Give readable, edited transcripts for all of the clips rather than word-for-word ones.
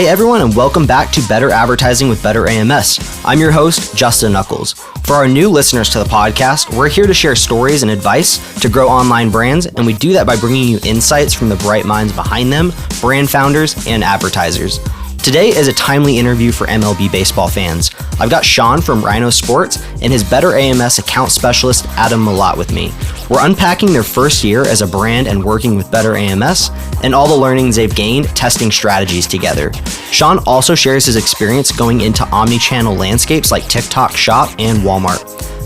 Hey everyone, and welcome back to Better Advertising with BetterAMS. I'm your host, Justin Knuckles. For our new listeners to the podcast, we're here to share stories and advice to grow online brands, and we do that by bringing you insights from the bright minds behind them, brand founders, and advertisers. Today is a timely interview for MLB baseball fans. I've got Sean from Ryno Sports and his BetterAMS account specialist, Adam Malott, with me. We're unpacking their first year as a brand and working with BetterAMS and all the learnings they've gained testing strategies together. Sean also shares his experience going into omni-channel landscapes like TikTok Shop and Walmart.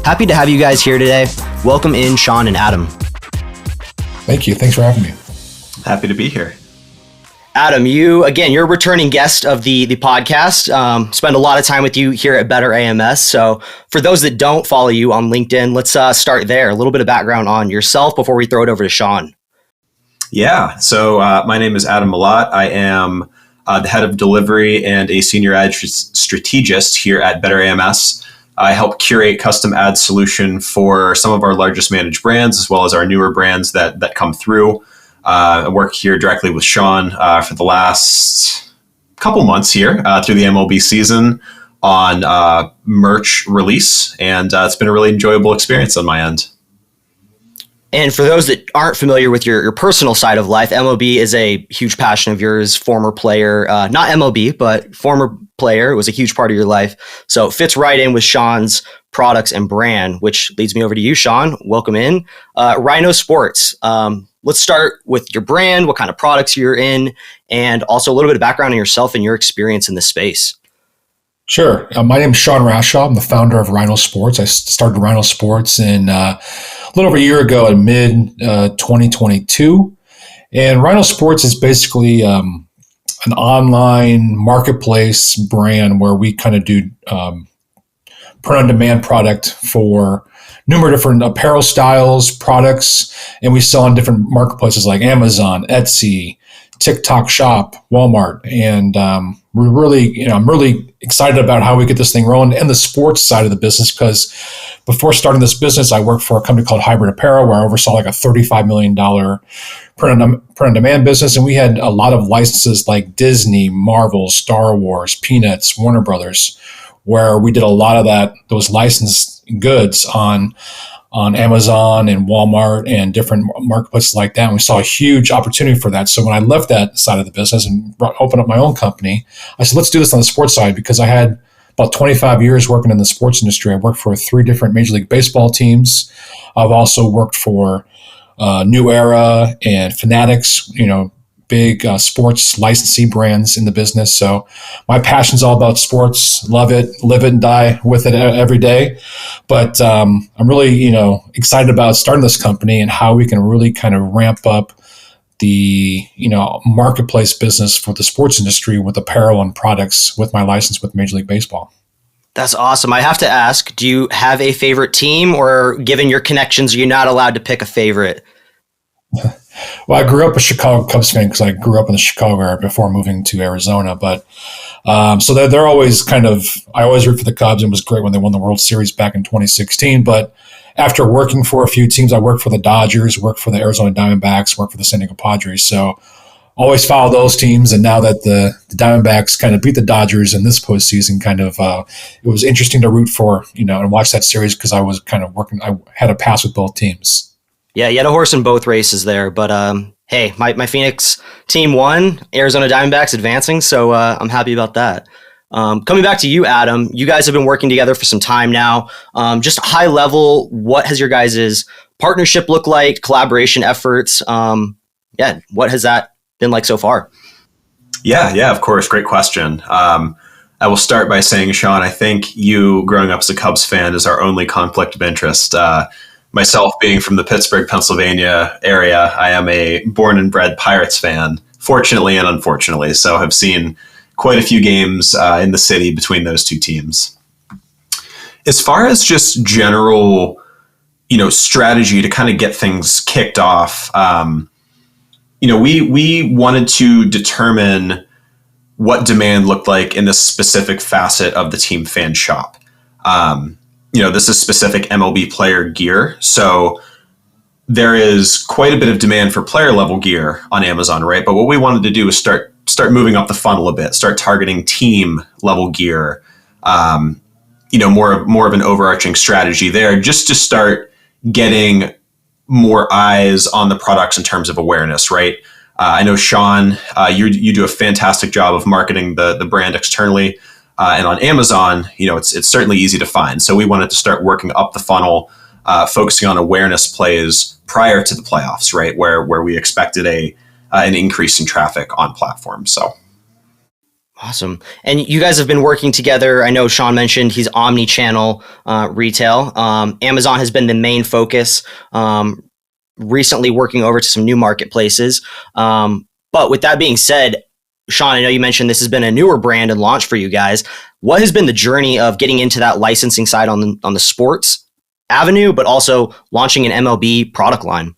Happy to have you guys here today. Welcome in, Sean and Adam. Thank you. Thanks for having me. Happy to be here. Adam, you're a returning guest of the podcast. Spend a lot of time with you here at BetterAMS. So for those that don't follow you on LinkedIn, let's start there. A little bit of background on yourself before we throw it over to Sean. Yeah. So my name is Adam Malott. I am the head of delivery and a senior ad strategist here at BetterAMS. I help curate custom ad solution for some of our largest managed brands, as well as our newer brands that come through. I work here directly with Sean for the last couple months here through the MLB season on merch release, and it's been a really enjoyable experience on my end. And for those that aren't familiar with your personal side of life, MLB is a huge passion of yours, former player, not MLB, but former player. It was a huge part of your life. So it fits right in with Sean's products and brand, which leads me over to you, Sean. Welcome in. Ryno Sports. Let's start with your brand, what kind of products you're in, and also a little bit of background on yourself and your experience in this space. Sure. My name is Sean Rashaw. I'm the founder of Ryno Sports. I started Ryno Sports in a little over a year ago in mid-2022. And Ryno Sports is basically an online marketplace brand where we kind of do print-on-demand product for numerous different apparel styles, products, and we sell on different marketplaces like Amazon, Etsy, TikTok Shop, Walmart, and I'm really excited about how we get this thing rolling and the sports side of the business, because before starting this business, I worked for a company called Hybrid Apparel, where I oversaw like a $35 million print-on-demand business, and we had a lot of licenses like Disney, Marvel, Star Wars, Peanuts, Warner Brothers, where we did a lot of those licensed goods on Amazon and Walmart and different marketplaces like that. And we saw a huge opportunity for that. So when I left that side of the business and opened up my own company, I said, let's do this on the sports side, because I had about 25 years working in the sports industry. I worked for 3 different Major League Baseball teams. I've also worked for New Era and Fanatics, big sports licensee brands in the business. So my passion's all about sports, love it, live it and die with it every day. But I'm really, excited about starting this company and how we can really kind of ramp up the, marketplace business for the sports industry with apparel and products with my license with Major League Baseball. That's awesome. I have to ask, do you have a favorite team, or given your connections, are you not allowed to pick a favorite? Well, I grew up a Chicago Cubs fan because I grew up in the Chicago area before moving to Arizona. But so they're always I always root for the Cubs, and it was great when they won the World Series back in 2016. But after working for a few teams, I worked for the Dodgers, worked for the Arizona Diamondbacks, worked for the San Diego Padres. So always follow those teams. And now that the Diamondbacks kind of beat the Dodgers in this postseason, it was interesting to root for, and watch that series, because I was kind of I had a pass with both teams. Yeah, you had a horse in both races there, but hey, my Phoenix team won, Arizona Diamondbacks advancing, so I'm happy about that. Coming back to you, Adam, you guys have been working together for some time now. Just high level, what has your guys' partnership look like, collaboration efforts? What has that been like so far? Yeah, of course. Great question. I will start by saying, Sean, I think you growing up as a Cubs fan is our only conflict of interest. Myself being from the Pittsburgh, Pennsylvania area, I am a born and bred Pirates fan, fortunately and unfortunately. So I've seen quite a few games in the city between those two teams. As far as just general, strategy to kind of get things kicked off, we wanted to determine what demand looked like in this specific facet of the team fan shop. This is specific MLB player gear. So there is quite a bit of demand for player level gear on Amazon, right? But what we wanted to do is start start moving up the funnel a bit, start targeting team level gear, more of an overarching strategy there, just to start getting more eyes on the products in terms of awareness, right? I know, Sean, you do a fantastic job of marketing the brand externally, and on Amazon, it's certainly easy to find. So we wanted to start working up the funnel, focusing on awareness plays prior to the playoffs, right? Where we expected an increase in traffic on platforms. So. Awesome. And you guys have been working together. I know Sean mentioned he's omni-channel retail. Amazon has been the main focus, recently working over to some new marketplaces. But with that being said, Sean, I know you mentioned this has been a newer brand and launch for you guys. What has been the journey of getting into that licensing side on the sports avenue, but also launching an MLB product line?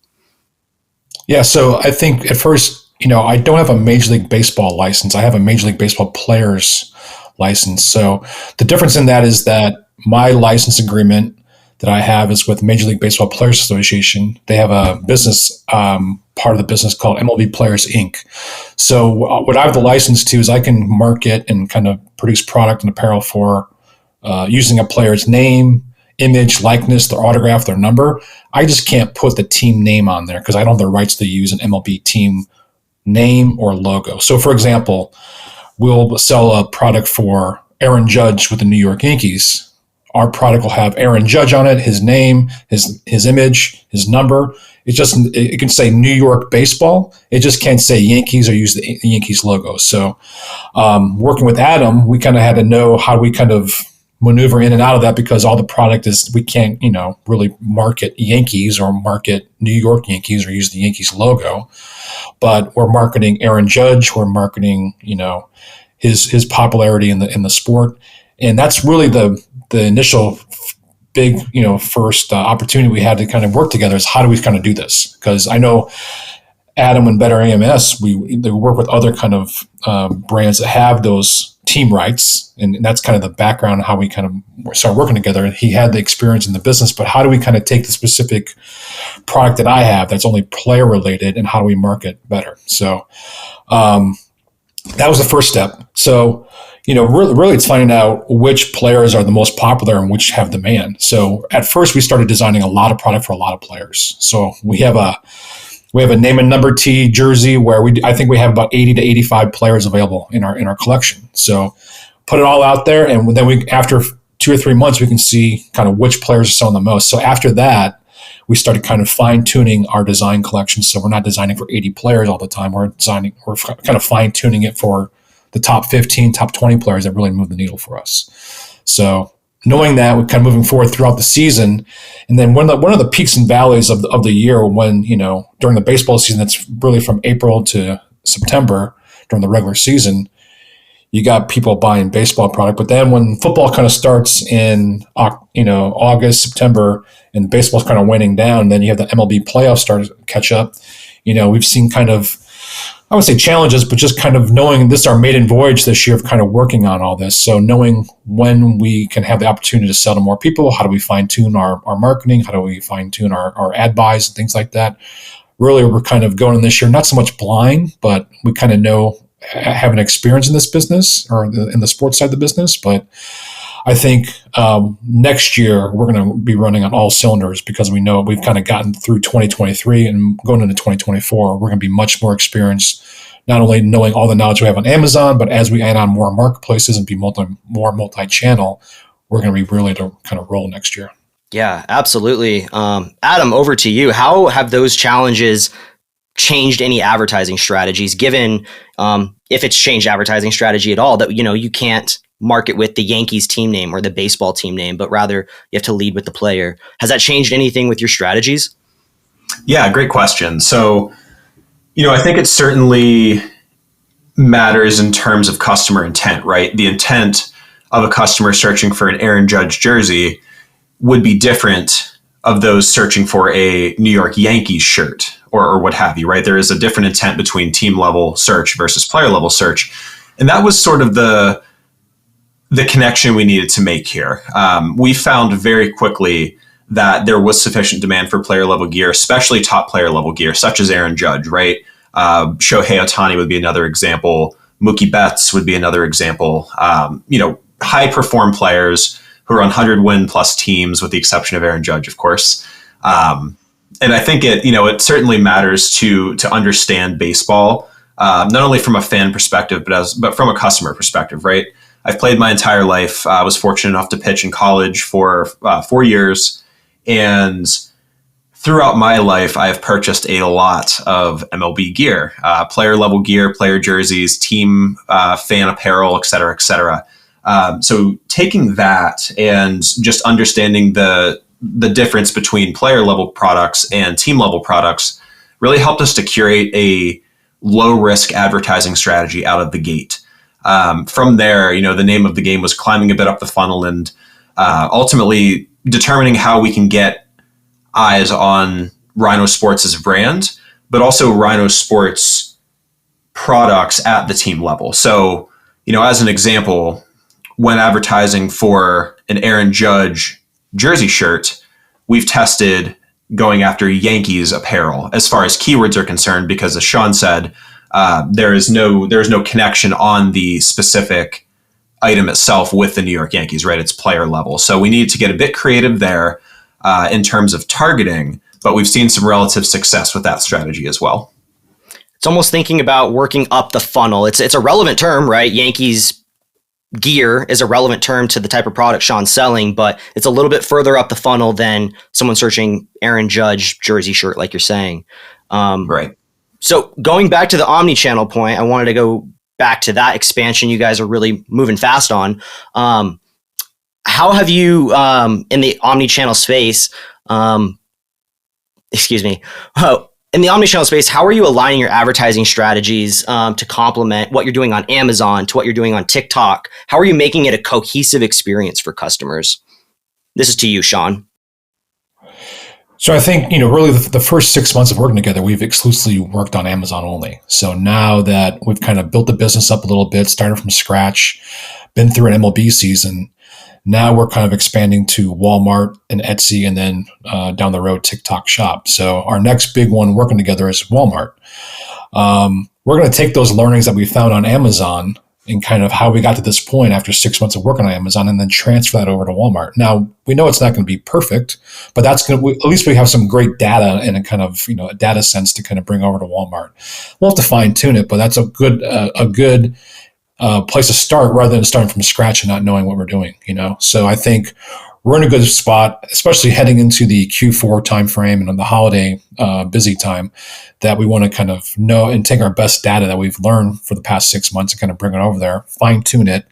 Yeah, so I think at first, I don't have a Major League Baseball license. I have a Major League Baseball player's license. So the difference in that is that my license agreement that I have is with Major League Baseball Players Association. They have a business, part of the business called MLB Players Inc. So what I have the license to is I can market and kind of produce product and apparel for using a player's name, image, likeness, their autograph, their number. I just can't put the team name on there because I don't have the rights to use an MLB team name or logo. So for example, we'll sell a product for Aaron Judge with the New York Yankees. Our product will have Aaron Judge on it, his name, his image, his number. It can say New York Baseball. It just can't say Yankees or use the Yankees logo. So working with Adam, we kind of had to know how we kind of maneuver in and out of that because all the product is, we can't, really market Yankees or market New York Yankees or use the Yankees logo. But we're marketing Aaron Judge. We're marketing, his popularity in the sport. And that's really the initial big, first opportunity we had to kind of work together is how do we kind of do this? Because I know Adam and BetterAMS, they work with other kind of brands that have those team rights. And that's kind of the background how we kind of started working together. He had the experience in the business, but how do we kind of take the specific product that I have that's only player related and how do we market better? So that was the first step. So, really it's finding out which players are the most popular and which have demand. So at first we started designing a lot of product for a lot of players. So we have a name and number tee jersey where I think we have about 80 to 85 players available in our collection. So put it all out there. And then after 2 or 3 months, we can see kind of which players are selling the most. So after that, we started kind of fine tuning our design collection. So we're not designing for 80 players all the time. We're kind of fine tuning it for the top 15, top 20 players that really move the needle for us. So knowing that, we're kind of moving forward throughout the season. And then one of the peaks and valleys of the year when, during the baseball season, that's really from April to September during the regular season, you got people buying baseball product. But then when football kind of starts in, August, September, and baseball's kind of waning down, then you have the MLB playoffs start to catch up. We've seen kind of, I would say challenges, but just kind of knowing this is our maiden voyage this year of kind of working on all this. So knowing when we can have the opportunity to sell to more people, how do we fine tune our marketing? How do we fine tune our ad buys and things like that? Really, we're kind of going in this year, not so much blind, but we kind of have an experience in this business or in the sports side of the business. But I think next year we're going to be running on all cylinders because we know we've kind of gotten through 2023 and going into 2024, we're going to be much more experienced, not only knowing all the knowledge we have on Amazon, but as we add on more marketplaces and be more multi-channel, we're going to be really to kind of roll next year. Yeah, absolutely. Adam, over to you. How have those challenges changed any advertising strategies, given if it's changed advertising strategy at all, that, you can't market with the Yankees team name or the baseball team name, but rather you have to lead with the player. Has that changed anything with your strategies? Yeah, great question. So, I think it certainly matters in terms of customer intent, right? The intent of a customer searching for an Aaron Judge jersey would be different of those searching for a New York Yankees shirt or what have you, right? There is a different intent between team level search versus player level search. And that was sort of the connection we needed to make here. We found very quickly that there was sufficient demand for player level gear, especially top player level gear, such as Aaron Judge, right? Shohei Ohtani would be another example. Mookie Betts would be another example. High perform players who are on 100-win plus teams, with the exception of Aaron Judge, of course. And I think it certainly matters to understand baseball, not only from a fan perspective, but from a customer perspective, right? I've played my entire life. I was fortunate enough to pitch in college for 4 years. And throughout my life, I have purchased a lot of MLB gear, player level gear, player jerseys, team fan apparel, et cetera, et cetera. So taking that and just understanding the difference between player level products and team level products really helped us to curate a low risk advertising strategy out of the gate. From there, the name of the game was climbing a bit up the funnel and ultimately determining how we can get eyes on Ryno Sports as a brand, but also Ryno Sports products at the team level. So, as an example, when advertising for an Aaron Judge jersey shirt, we've tested going after Yankees apparel as far as keywords are concerned, because as Sean said, there is no connection on the specific item itself with the New York Yankees, right? It's player level. So we need to get a bit creative there in terms of targeting, but we've seen some relative success with that strategy as well. It's almost thinking about working up the funnel. It's a relevant term, right? Yankees gear is a relevant term to the type of product Sean's selling, but it's a little bit further up the funnel than someone searching Aaron Judge jersey shirt, like you're saying. Right. So going back to the omni-channel point, I wanted to go back to that expansion you guys are really moving fast on. How have you, in the omni-channel space, in the omnichannel space, how are you aligning your advertising strategies to complement what you're doing on Amazon to what you're doing on TikTok? How are you making it a cohesive experience for customers? This is to you, Sean. So I think, really the first 6 months of working together, we've exclusively worked on Amazon only. So now that we've kind of built the business up a little bit, started from scratch, been through an MLB season, now we're kind of expanding to Walmart and Etsy, and then down the road, TikTok Shop. So our next big one working together is Walmart. We're going to take those learnings that we found on Amazon and kind of how we got to this point after 6 months of working on Amazon, and then transfer that over to Walmart. Now, we know it's not going to be perfect, but at least we have some great data and a kind of, a data sense to kind of bring over to Walmart. We'll have to fine tune it, but that's a good place to start rather than starting from scratch and not knowing what we're doing, So I think we're in a good spot, especially heading into the Q4 timeframe and on the holiday busy time, that we want to kind of know and take our best data that we've learned for the past 6 months and kind of bring it over there, fine tune it.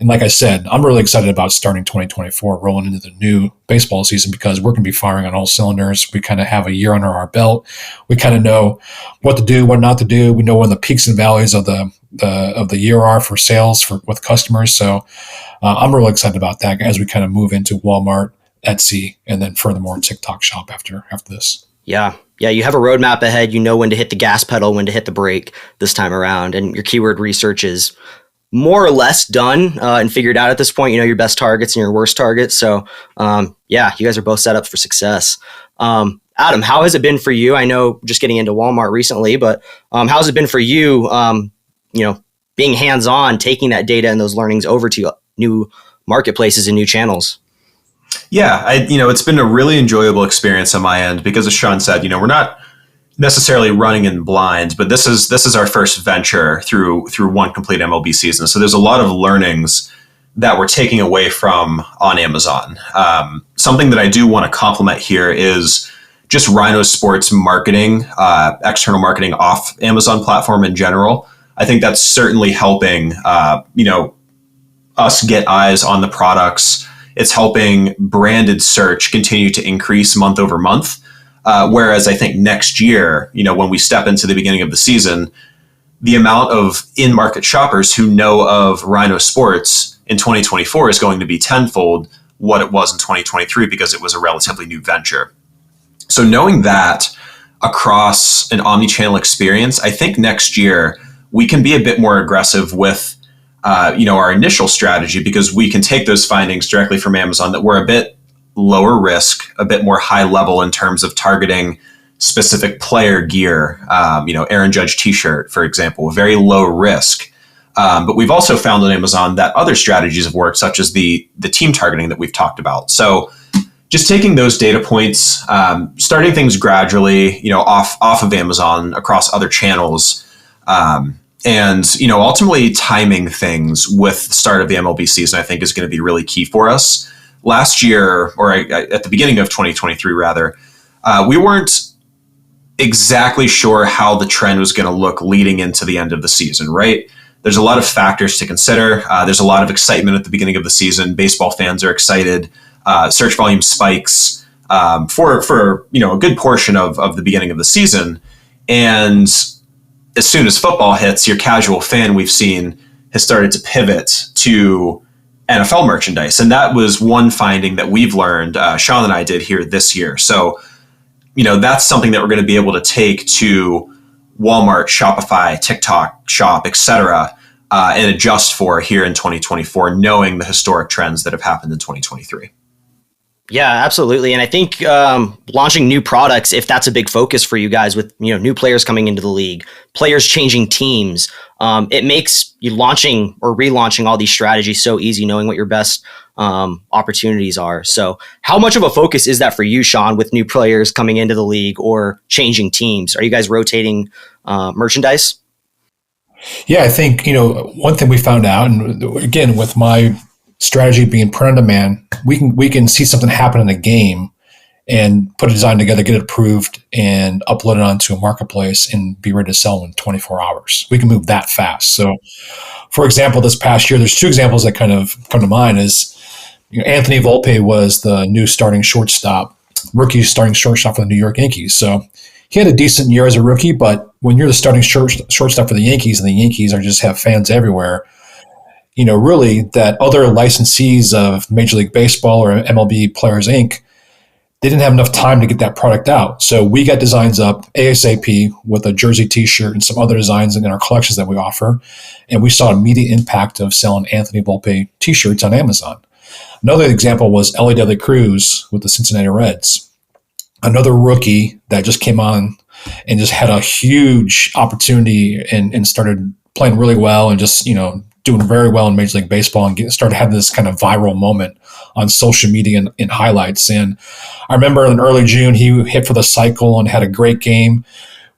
And like I said, I'm really excited about starting 2024, rolling into the new baseball season, because we're going to be firing on all cylinders. We kind of have a year under our belt. We kind of know what to do, what not to do. We know when the peaks and valleys of the year are for sales with customers. So I'm really excited about that as we kind of move into Walmart, Etsy, and then furthermore TikTok Shop after this. Yeah, you have a roadmap ahead. You know when to hit the gas pedal, when to hit the brake this time around, and your keyword research is more or less done and figured out at this point. You know your best targets and your worst targets. So you guys are both set up for success. Adam, how has it been for you? I know just getting into Walmart recently, but how has it been for you? Being hands-on, taking that data and those learnings over to new marketplaces and new channels. Yeah, it's been a really enjoyable experience on my end, because as Sean said, we're not necessarily running in blind, but this is our first venture through one complete MLB season. So there's a lot of learnings that we're taking away from on Amazon. Something that I do want to compliment here is just Ryno Sports marketing, external marketing off Amazon platform in general. I think that's certainly helping, us get eyes on the products. It's helping branded search continue to increase month over month. Whereas I think next year, when we step into the beginning of the season, the amount of in-market shoppers who know of Ryno Sports in 2024 is going to be tenfold what it was in 2023, because it was a relatively new venture. So knowing that across an omni-channel experience, I think next year we can be a bit more aggressive with our initial strategy, because we can take those findings directly from Amazon that we're a bit lower risk, a bit more high level in terms of targeting specific player gear. Aaron Judge t-shirt, for example, very low risk. But we've also found on Amazon that other strategies have worked, such as the team targeting that we've talked about. So just taking those data points, starting things gradually, off of Amazon across other channels, and ultimately timing things with the start of the MLB season, I think is going to be really key for us. Last year, or at the beginning of 2023, rather, we weren't exactly sure how the trend was going to look leading into the end of the season, right? There's a lot of factors to consider. There's a lot of excitement at the beginning of the season. Baseball fans are excited. Search volume spikes for a good portion of the beginning of the season. And as soon as football hits, your casual fan, we've seen, has started to pivot to NFL merchandise. And that was one finding that we've learned, Sean and I did here this year. So, that's something that we're going to be able to take to Walmart, Shopify, TikTok Shop, etc., and adjust for here in 2024, knowing the historic trends that have happened in 2023. Yeah, absolutely. And I think launching new products, if that's a big focus for you guys with new players coming into the league, players changing teams, it makes you launching or relaunching all these strategies so easy, knowing what your best opportunities are. So how much of a focus is that for you, Sean, with new players coming into the league or changing teams? Are you guys rotating merchandise? Yeah, I think, one thing we found out, and again, with my strategy being print on demand, we can see something happen in a game and put a design together, get it approved, and upload it onto a marketplace and be ready to sell in 24 hours. We can move that fast. So, for example, this past year, there's two examples that kind of come to mind. Is Anthony Volpe was the new rookie starting shortstop for the New York Yankees. So he had a decent year as a rookie, but when you're the starting shortstop for the Yankees, and the Yankees just have fans everywhere, really that other licensees of Major League Baseball or MLB Players Inc., they didn't have enough time to get that product out. So we got designs up ASAP with a jersey t-shirt and some other designs in our collections that we offer. And we saw immediate impact of selling Anthony Volpe t-shirts on Amazon. Another example was Ellie De La Cruz with the Cincinnati Reds. Another rookie that just came on and just had a huge opportunity and started playing really well and just, doing very well in Major League Baseball and started having this kind of viral moment on social media and highlights. And I remember in early June, he hit for the cycle and had a great game.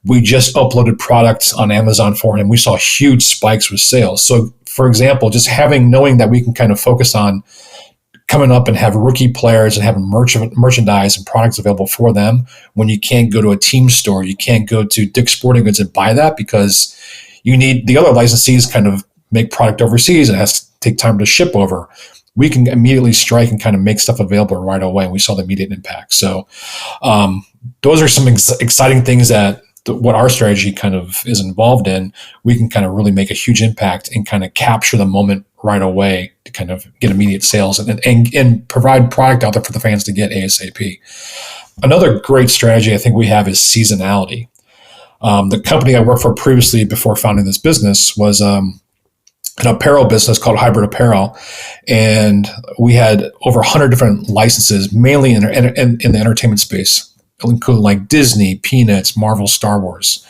We just uploaded products on Amazon for him. We saw huge spikes with sales. So, for example, just knowing that we can kind of focus on coming up and have rookie players and having merchandise and products available for them when you can't go to a team store, you can't go to Dick's Sporting Goods and buy that because you need the other licensees kind of make product overseas and it has to take time to ship over. We can immediately strike and kind of make stuff available right away. And we saw the immediate impact. So those are some exciting things that what our strategy kind of is involved in. We can kind of really make a huge impact and kind of capture the moment right away to kind of get immediate sales and provide product out there for the fans to get ASAP. Another great strategy I think we have is seasonality. The company I worked for previously before founding this business was an apparel business called Hybrid Apparel. And we had over 100 different licenses, mainly in the entertainment space, including like Disney, Peanuts, Marvel, Star Wars.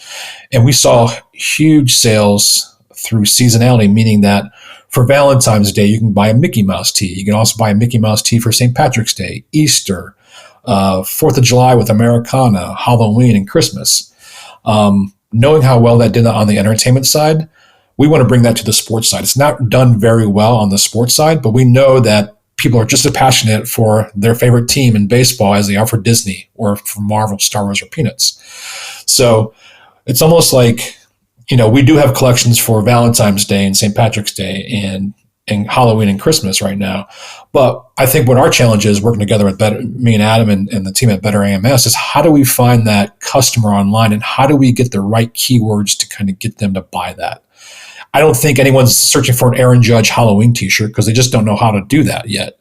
And we saw huge sales through seasonality, meaning that for Valentine's Day, you can buy a Mickey Mouse tee. You can also buy a Mickey Mouse tee for St. Patrick's Day, Easter, 4th of July with Americana, Halloween, and Christmas. Knowing how well that did on the entertainment side, we want to bring that to the sports side. It's not done very well on the sports side, but we know that people are just as passionate for their favorite team in baseball as they are for Disney or for Marvel, Star Wars, or Peanuts. So it's almost like, we do have collections for Valentine's Day and St. Patrick's Day and Halloween and Christmas right now. But I think what our challenge is working together with me and Adam and the team at BetterAMS is how do we find that customer online and how do we get the right keywords to kind of get them to buy that? I don't think anyone's searching for an Aaron Judge Halloween t-shirt because they just don't know how to do that yet.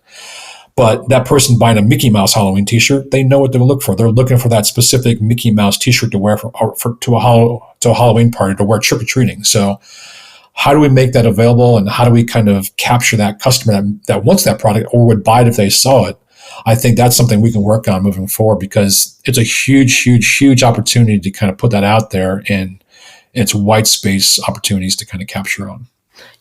But that person buying a Mickey Mouse Halloween t-shirt, they know what to look for. They're looking for that specific Mickey Mouse t-shirt to wear to a Halloween party, to wear trick-or-treating. So how do we make that available and how do we kind of capture that customer that wants that product or would buy it if they saw it? I think that's something we can work on moving forward because it's a huge, huge, huge opportunity to kind of put that out there and it's white space opportunities to kind of capture on.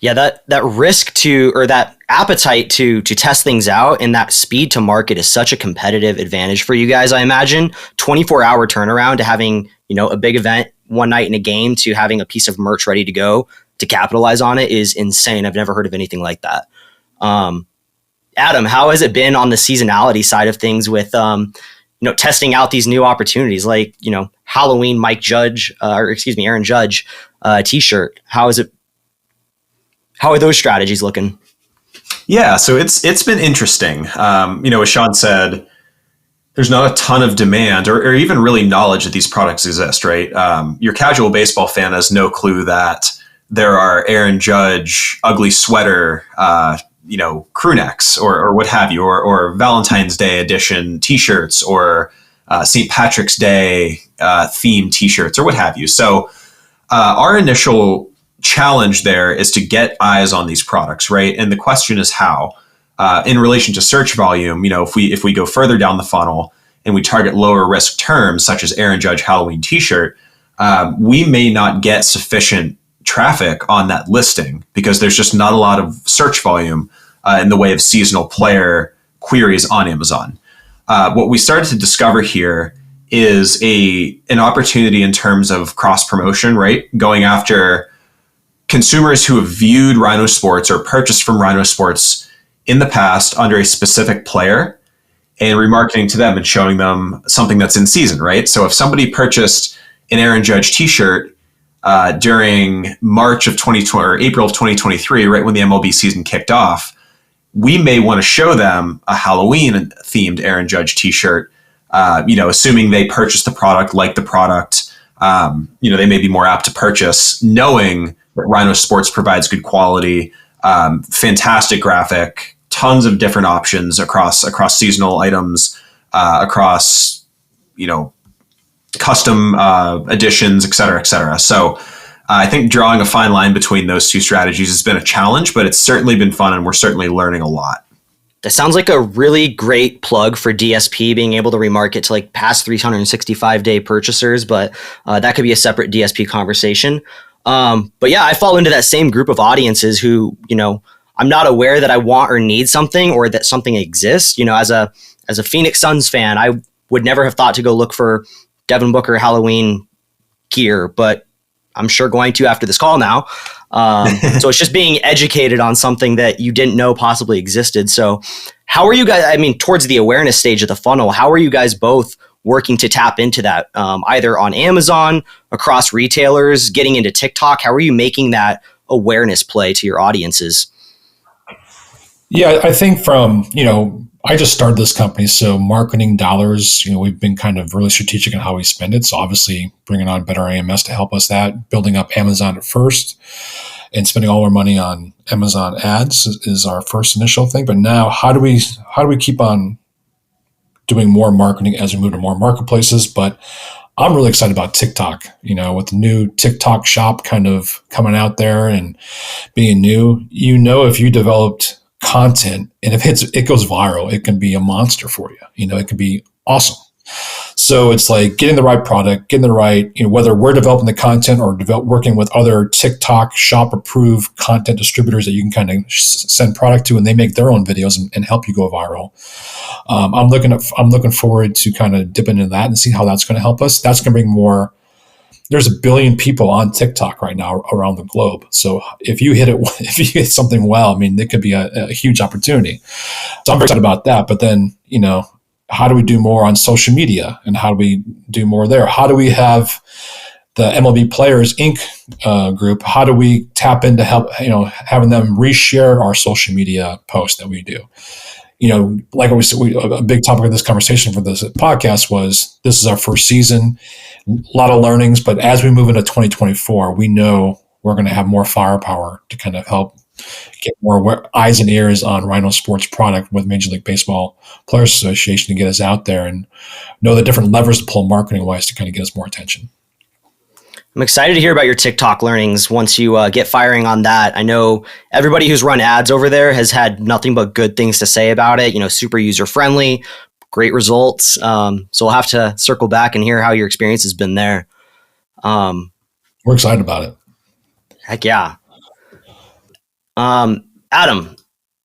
Yeah, that risk to, or that appetite to test things out and that speed to market is such a competitive advantage for you guys. I imagine 24-hour turnaround to having, a big event one night in a game to having a piece of merch ready to go to capitalize on it is insane. I've never heard of anything like that. Adam, how has it been on the seasonality side of things with testing out these new opportunities like, Halloween Aaron Judge t-shirt? How are those strategies looking? Yeah, so it's been interesting. As Sean said, there's not a ton of demand or even really knowledge that these products exist, right? Your casual baseball fan has no clue that there are Aaron Judge ugly sweater, crew necks or what have you, or Valentine's Day edition T-shirts or St. Patrick's Day themed T-shirts or what have you. So our initial challenge there is to get eyes on these products, right? And the question is how. In relation to search volume, if we go further down the funnel and we target lower risk terms such as Aaron Judge Halloween T-shirt, we may not get sufficient traffic on that listing because there's just not a lot of search volume in the way of seasonal player queries on Amazon. What we started to discover here is an opportunity in terms of cross promotion, right? Going after consumers who have viewed Ryno Sports or purchased from Ryno Sports in the past under a specific player and remarketing to them and showing them something that's in season, right? So if somebody purchased an Aaron Judge t-shirt during March of 2020 or April of 2023, right when the MLB season kicked off, we may want to show them a Halloween themed Aaron Judge t-shirt, assuming they purchased the product, like the product, they may be more apt to purchase knowing that Ryno Sports provides good quality, fantastic graphic, tons of different options across seasonal items, across custom editions, et cetera, et cetera. So I think drawing a fine line between those two strategies has been a challenge, but it's certainly been fun, and we're certainly learning a lot. That sounds like a really great plug for DSP, being able to remarket to like past 365-day purchasers, but that could be a separate DSP conversation. But yeah, I fall into that same group of audiences who, I'm not aware that I want or need something or that something exists. As a Phoenix Suns fan, I would never have thought to go look for Devin Booker Halloween gear, but I'm sure going to after this call now. So it's just being educated on something that you didn't know possibly existed. So how are you guys, towards the awareness stage of the funnel, how are you guys both working to tap into that, either on Amazon, across retailers, getting into TikTok? How are you making that awareness play to your audiences? Yeah, I think I just started this company, so marketing dollars, we've been kind of really strategic in how we spend it. So obviously bringing on BetterAMS to help us building up Amazon at first and spending all our money on Amazon ads is our first initial thing. But now how do we keep on doing more marketing as we move to more marketplaces? But I'm really excited about TikTok, with the new TikTok shop kind of coming out there and being new. If you developed content and if it goes viral, it can be a monster for you. It can be awesome. So it's like getting the right product, getting the right, whether we're developing the content or working with other TikTok shop approved content distributors that you can kind of send product to and they make their own videos and help you go viral. I'm looking forward to kind of dipping into that and see how that's going to help us. That's going to bring more. There's 1 billion people on TikTok right now around the globe. So if you hit something well, it could be a huge opportunity. So I'm very excited about that. But then, how do we do more on social media and how do we do more there? How do we have the MLB Players Inc. Group? How do we tap into help, having them reshare our social media posts that we do? Like we said, a big topic of this conversation for this podcast was this is our first season, a lot of learnings, but as we move into 2024, we know we're going to have more firepower to kind of help get more eyes and ears on Ryno Sports product with Major League Baseball Players Association to get us out there and know the different levers to pull marketing wise to kind of get us more attention. I'm excited to hear about your TikTok learnings once you get firing on that. I know everybody who's run ads over there has had nothing but good things to say about it. Super user-friendly, great results. So we'll have to circle back and hear how your experience has been there. We're excited about it. Heck yeah. Adam,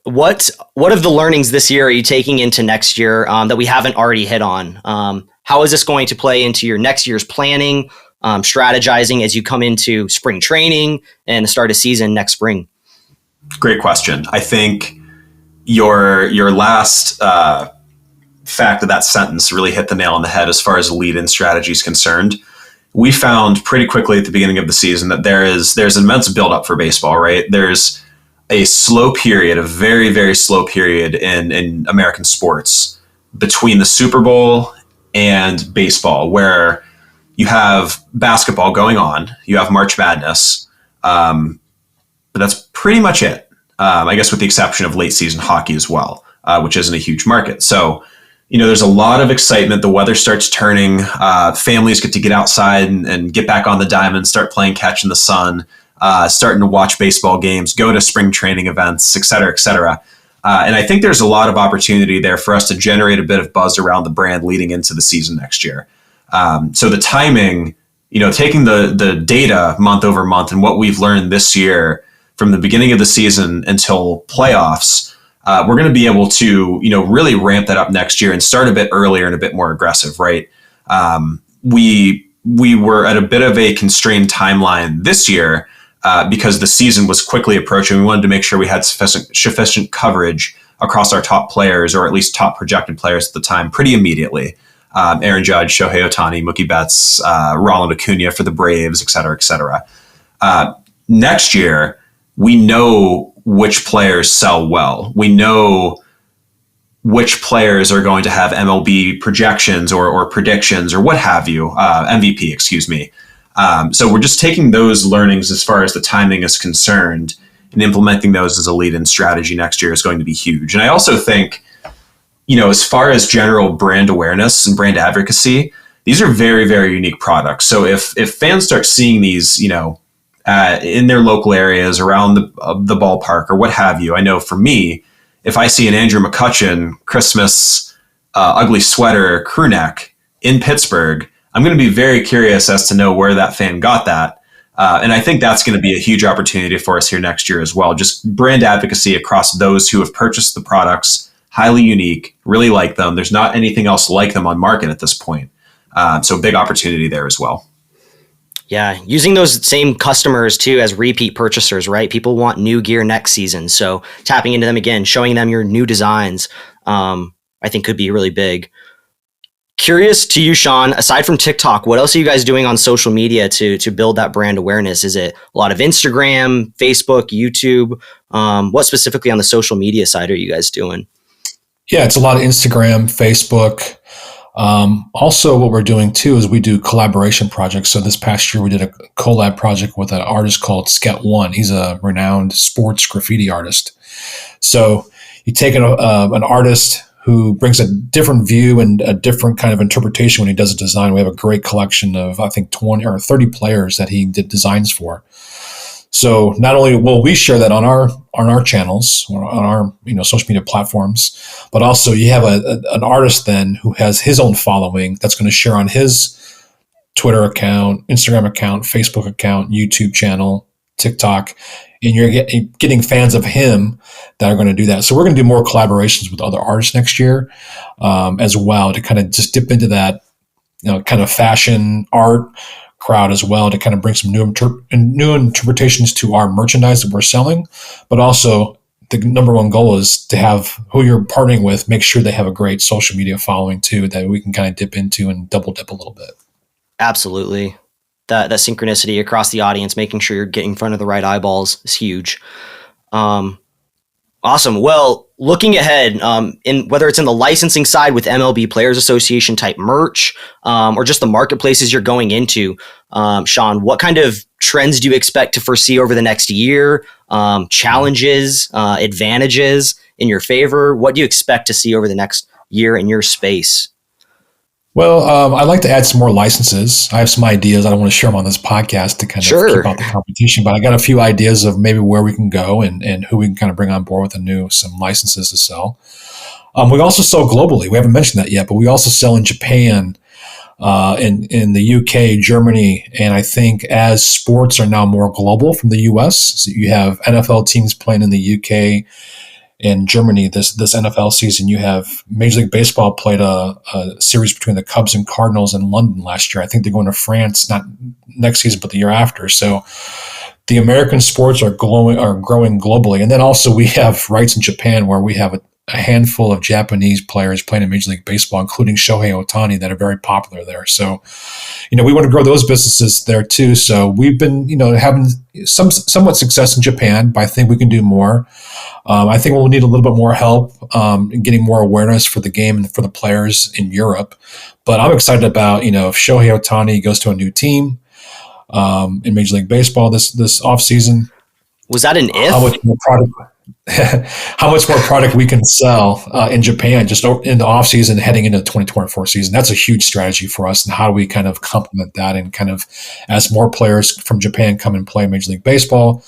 what of the learnings this year are you taking into next year that we haven't already hit on? How is this going to play into your next year's planning, strategizing as you come into spring training and the start of season next spring? Great question. I think your last fact of that sentence really hit the nail on the head as far as lead-in strategy is concerned. We found pretty quickly at the beginning of the season that there's immense buildup for baseball, right? There's a slow period, a very, very slow period in American sports between the Super Bowl and baseball, where you have basketball going on, you have March Madness, but that's pretty much it. I guess with the exception of late season hockey as well, which isn't a huge market. So, there's a lot of excitement. The weather starts turning. Families get to get outside and get back on the diamond, start playing catch in the sun, starting to watch baseball games, go to spring training events, et cetera, et cetera. And I think there's a lot of opportunity there for us to generate a bit of buzz around the brand leading into the season next year. So the timing, taking the data month over month and what we've learned this year from the beginning of the season until playoffs, we're going to be able to, really ramp that up next year and start a bit earlier and a bit more aggressive, right? We were at a bit of a constrained timeline this year because the season was quickly approaching. We wanted to make sure we had sufficient coverage across our top players, or at least top projected players at the time, pretty immediately. Aaron Judge, Shohei Ohtani, Mookie Betts, Ronald Acuna for the Braves, et cetera, et cetera. Next year, we know which players sell well. We know which players are going to have MLB projections or predictions or what have you, MVP, excuse me. So we're just taking those learnings as far as the timing is concerned and implementing those as a lead-in strategy next year is going to be huge. And I also think, as far as general brand awareness and brand advocacy, these are very, very unique products. So if fans start seeing these, in their local areas, around the ballpark or what have you, I know for me, if I see an Andrew McCutchen Christmas ugly sweater crew neck in Pittsburgh, I'm going to be very curious as to know where that fan got that. And I think that's going to be a huge opportunity for us here next year as well. Just brand advocacy across those who have purchased the products, highly unique, really like them. There's not anything else like them on market at this point. So big opportunity there as well. Yeah, using those same customers too as repeat purchasers, right? People want new gear next season. So tapping into them again, showing them your new designs, I think could be really big. Curious to you, Sean, aside from TikTok, what else are you guys doing on social media to build that brand awareness? Is it a lot of Instagram, Facebook, YouTube? What specifically on the social media side are you guys doing? Yeah, it's a lot of Instagram, Facebook. Also, what we're doing too is we do collaboration projects. So this past year, we did a collab project with an artist called Sket One. He's a renowned sports graffiti artist. So you take an artist who brings a different view and a different kind of interpretation when he does a design. We have a great collection of, I think, 20 or 30 players that he did designs for. So not only will we share that on our channels, or on our social media platforms, but also you have an artist then who has his own following that's going to share on his Twitter account, Instagram account, Facebook account, YouTube channel, TikTok, and you're getting fans of him that are going to do that. So we're going to do more collaborations with other artists next year as well, to kind of just dip into that kind of fashion art crowd as well, to kind of bring some new interpretations to our merchandise that we're selling. But also the number one goal is to have who you're partnering with make sure they have a great social media following too, that we can kind of dip into and double dip a little bit. Absolutely. That synchronicity across the audience, making sure you're getting in front of the right eyeballs is huge. Awesome. Well, looking ahead, in whether it's in the licensing side with MLB Players Association type merch, or just the marketplaces you're going into, Sean, what kind of trends do you expect to foresee over the next year? Challenges, advantages in your favor? What do you expect to see over the next year in your space? Well, I'd like to add some more licenses. I have some ideas. I don't want to share them on this podcast to kind of keep out the competition, but I got a few ideas of maybe where we can go and who we can kind of bring on board with some licenses to sell. We also sell globally. We haven't mentioned that yet, but we also sell in Japan, in the UK, Germany, and I think as sports are now more global from the US, so you have NFL teams playing in the UK and Germany this NFL season. You have Major League Baseball played a series between the Cubs and Cardinals in London last year. I think they're going to France not next season but the year after. So the American sports are growing globally, and then also we have rights in Japan where we have a handful of Japanese players playing in Major League Baseball, including Shohei Ohtani, that are very popular there. So, we want to grow those businesses there too. So we've been, having somewhat success in Japan, but I think we can do more. I think we'll need a little bit more help in getting more awareness for the game and for the players in Europe. But I'm excited about, if Shohei Ohtani goes to a new team in Major League Baseball this offseason. Was that an if? How much more product we can sell in Japan just in the off season heading into the 2024 season. That's a huge strategy for us, and how do we kind of complement that, and kind of as more players from Japan come and play Major League Baseball,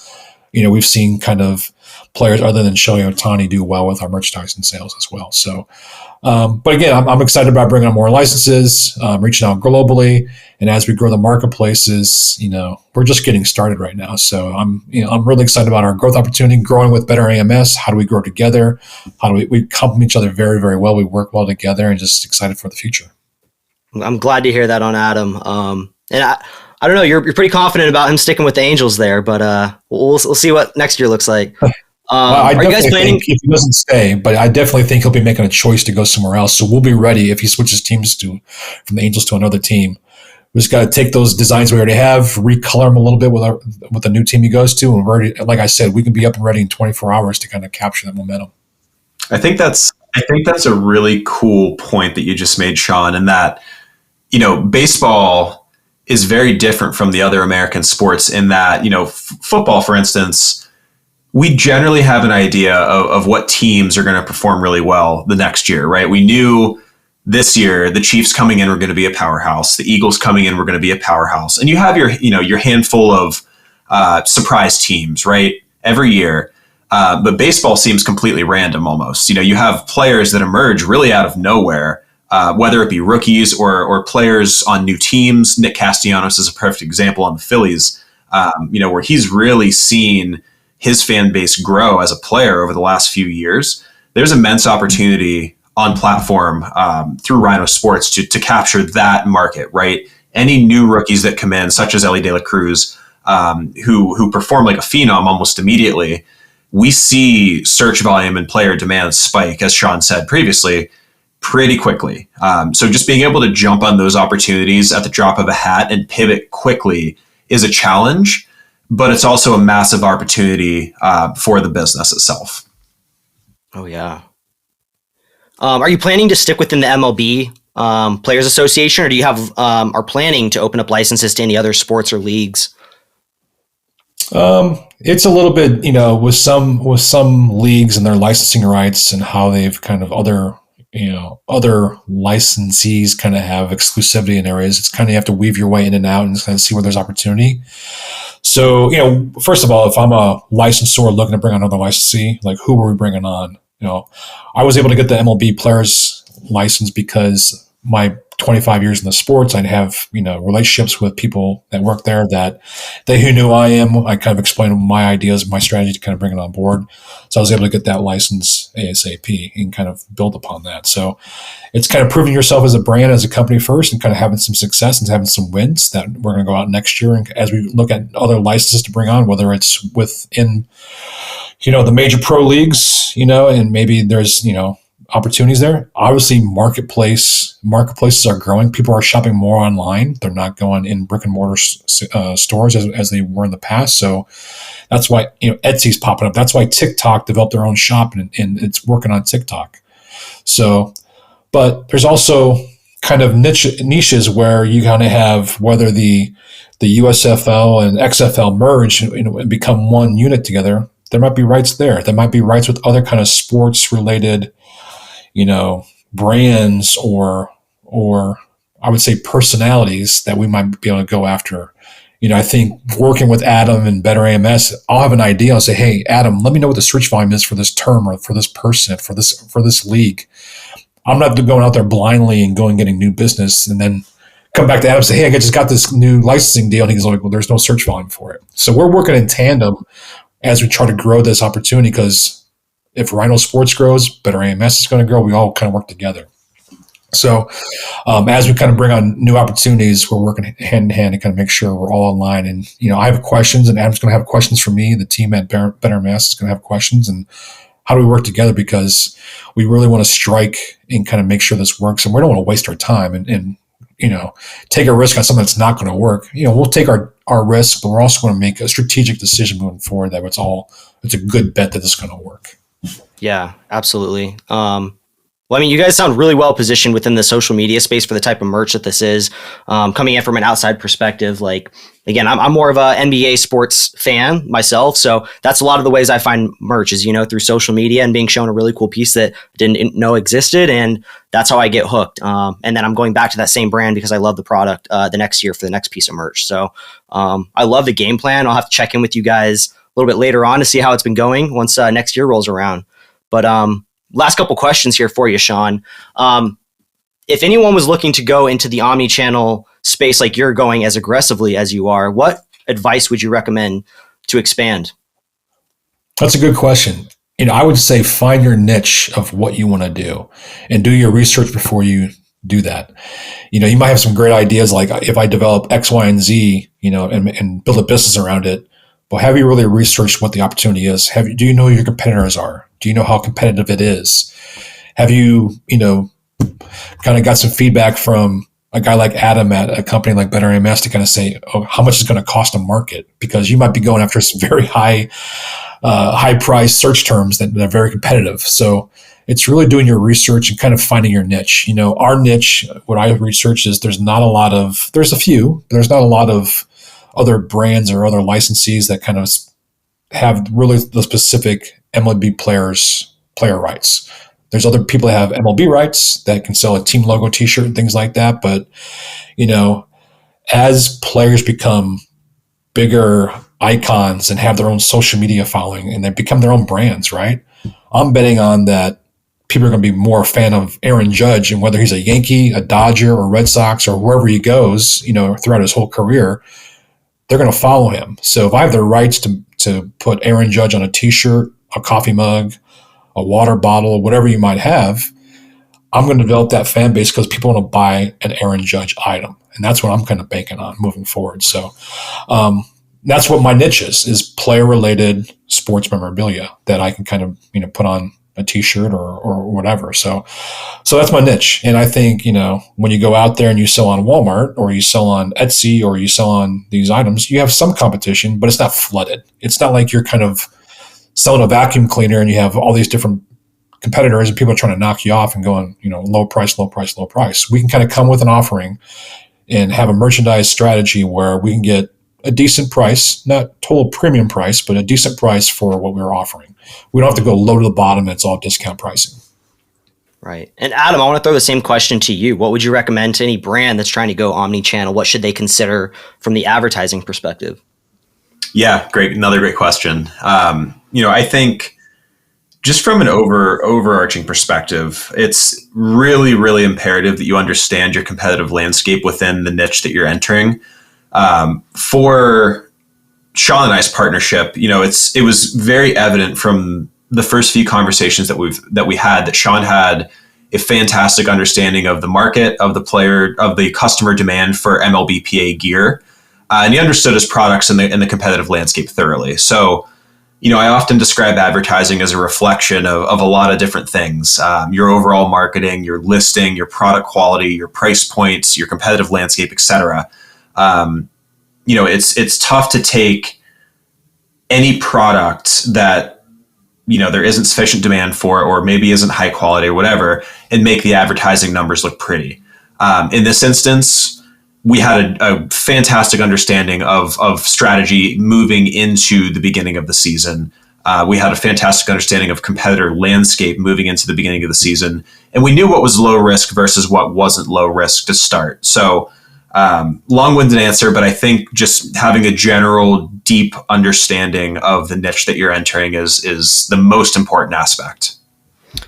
we've seen kind of players other than Shohei Ohtani do well with our merchandising sales as well. So, but again, I'm excited about bringing on more licenses, reaching out globally, and as we grow the marketplaces, we're just getting started right now. So I'm really excited about our growth opportunity, growing with BetterAMS. How do we grow together? How do we complement each other very, very well? We work well together, and just excited for the future. I'm glad to hear that on Adam. And I don't know, you're pretty confident about him sticking with the Angels there, but we'll see what next year looks like. Are you guys planning? If he doesn't stay, but I definitely think he'll be making a choice to go somewhere else. So we'll be ready if he switches teams from the Angels to another team. We just got to take those designs we already have, recolor them a little bit with the new team he goes to, and we're already, like I said, we can be up and ready in 24 hours to kind of capture that momentum. I think that's a really cool point that you just made, Sean, and that baseball is very different from the other American sports in that football, for instance. We generally have an idea of what teams are going to perform really well the next year, right? We knew this year the Chiefs coming in were going to be a powerhouse. The Eagles coming in were going to be a powerhouse. And you have your handful of surprise teams, right? Every year. But baseball seems completely random almost. You have players that emerge really out of nowhere, whether it be rookies or players on new teams. Nick Castellanos is a perfect example on the Phillies, where he's really seen his fan base grow as a player over the last few years. There's immense opportunity on platform through Ryno Sports to capture that market, right? Any new rookies that come in, such as Ellie De La Cruz, who perform like a phenom almost immediately, we see search volume and player demand spike, as Sean said previously, pretty quickly. So just being able to jump on those opportunities at the drop of a hat and pivot quickly is a challenge, but it's also a massive opportunity for the business itself. Oh, yeah. Are you planning to stick within the MLB Players Association, or do you are planning to open up licenses to any other sports or leagues? It's a little bit, with some leagues and their licensing rights and how they've kind of other licensees kind of have exclusivity in areas. It's kind of, you have to weave your way in and out and kind of see where there's opportunity. So, first of all, if I'm a licensor looking to bring on another licensee, like who are we bringing on? I was able to get the MLB players license because my 25 years in the sports, I'd have, relationships with people that work there that who knew I am. I kind of explained my ideas, my strategy to kind of bring it on board. So I was able to get that license ASAP and kind of build upon that. So it's kind of proving yourself as a brand, as a company first, and kind of having some success and having some wins that we're going to go out next year. And as we look at other licenses to bring on, whether it's within, the major pro leagues, and maybe there's, opportunities there. Obviously, marketplaces are growing. People are shopping more online. They're not going in brick and mortar stores as they were in the past. So that's why Etsy's popping up. That's why TikTok developed their own shop and it's working on TikTok. So, but there's also kind of niches where you kind of have, whether the USFL and XFL merge and become one unit together. There might be rights there. There might be rights with other kind of sports related brands or I would say personalities that we might be able to go after. I think working with Adam and BetterAMS, I'll have an idea. I'll say, hey, Adam, let me know what the search volume is for this term or for this person, for this league. I'm not going out there blindly and going getting new business and then come back to Adam and say, hey, I just got this new licensing deal. And he's like, well, there's no search volume for it. So we're working in tandem as we try to grow this opportunity, because if Ryno Sports grows, BetterAMS is going to grow. We all kind of work together. So as we kind of bring on new opportunities, we're working hand in hand to kind of make sure we're all in line. And, I have questions, and Adam's going to have questions for me. The team at BetterAMS is going to have questions. And how do we work together? Because we really want to strike and kind of make sure this works. And we don't want to waste our time and take a risk on something that's not going to work. We'll take our risk, but we're also going to make a strategic decision moving forward that it's a good bet that it's going to work. Yeah, absolutely. Well, I mean, you guys sound really well positioned within the social media space for the type of merch that this is. Coming in from an outside perspective, like, again, I'm more of a NBA sports fan myself. So that's a lot of the ways I find merch is, through social media and being shown a really cool piece that didn't know existed. And that's how I get hooked. And then I'm going back to that same brand because I love the product the next year for the next piece of merch. So I love the game plan. I'll have to check in with you guys a little bit later on to see how it's been going once next year rolls around. But last couple questions here for you, Sean. If anyone was looking to go into the omni-channel space like you're going as aggressively as you are, what advice would you recommend to expand? That's a good question. I would say find your niche of what you want to do and do your research before you do that. You might have some great ideas, like if I develop X, Y, and Z, and build a business around it. But have you really researched what the opportunity is? Do you know who your competitors are? Do you know how competitive it is? Have you, kind of got some feedback from a guy like Adam at a company like BetterAMS to kind of say, oh, how much is going to cost to market? Because you might be going after some very high price search terms that are very competitive. So it's really doing your research and kind of finding your niche. Our niche, what I researched is there's not a lot of other brands or other licensees that kind of have really the specific MLB player rights. There's other people that have MLB rights that can sell a team logo t-shirt and things like that. But, as players become bigger icons and have their own social media following and they become their own brands, right? I'm betting on that people are going to be more a fan of Aaron Judge, and whether he's a Yankee, a Dodger, or Red Sox, or wherever he goes, throughout his whole career, they're going to follow him. So if I have the rights to put Aaron Judge on a t-shirt, a coffee mug, a water bottle, whatever you might have, I'm going to develop that fan base because people want to buy an Aaron Judge item. And that's what I'm kind of banking on moving forward. So that's what my niche is player-related sports memorabilia that I can kind of, put on a t-shirt or whatever. So that's my niche. And I think, when you go out there and you sell on Walmart or you sell on Etsy or you sell on these items, you have some competition, but it's not flooded. It's not like you're kind of selling a vacuum cleaner and you have all these different competitors and people are trying to knock you off and going, low price, low price, low price. We can kind of come with an offering and have a merchandise strategy where we can get a decent price, not total premium price, but a decent price for what we're offering. We don't have to go low to the bottom. It's all discount pricing. Right. And Adam, I want to throw the same question to you. What would you recommend to any brand that's trying to go omni-channel? What should they consider from the advertising perspective? Yeah, great. Another great question. I think just from an overarching perspective, it's really, really imperative that you understand your competitive landscape within the niche that you're entering. For Sean and I's partnership, it was very evident from the first few conversations that we had that Sean had a fantastic understanding of the market, of the player, of the customer demand for MLBPA gear, and he understood his products and the competitive landscape thoroughly. So, I often describe advertising as a reflection of a lot of different things: your overall marketing, your listing, your product quality, your price points, your competitive landscape, etc. It's tough to take any product that there isn't sufficient demand for, or maybe isn't high quality or whatever, and make the advertising numbers look pretty. In this instance, we had a fantastic understanding of strategy moving into the beginning of the season. We had a fantastic understanding of competitor landscape moving into the beginning of the season. And we knew what was low risk versus what wasn't low risk to start. So long-winded answer, but I think just having a general deep understanding of the niche that you're entering is the most important aspect.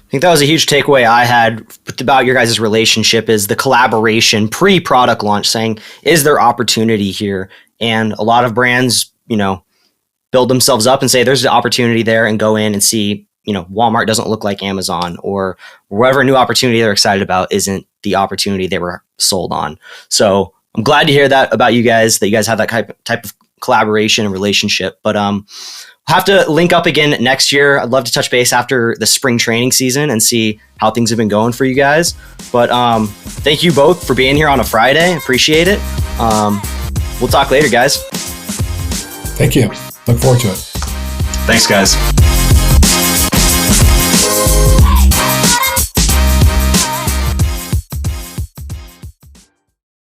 I think that was a huge takeaway I had about your guys' relationship is the collaboration pre-product launch, saying, is there opportunity here? And a lot of brands, build themselves up and say there's an opportunity there and go in and see, Walmart doesn't look like Amazon, or whatever new opportunity they're excited about isn't the opportunity they were sold on. So I'm glad to hear that about you guys, that you guys have that type of collaboration and relationship. But have to link up again next year. I'd love to touch base after the spring training season and see how things have been going for you guys. But thank you both for being here on a Friday. Appreciate it. We'll talk later, guys. Thank you. Look forward to it. Thanks, guys.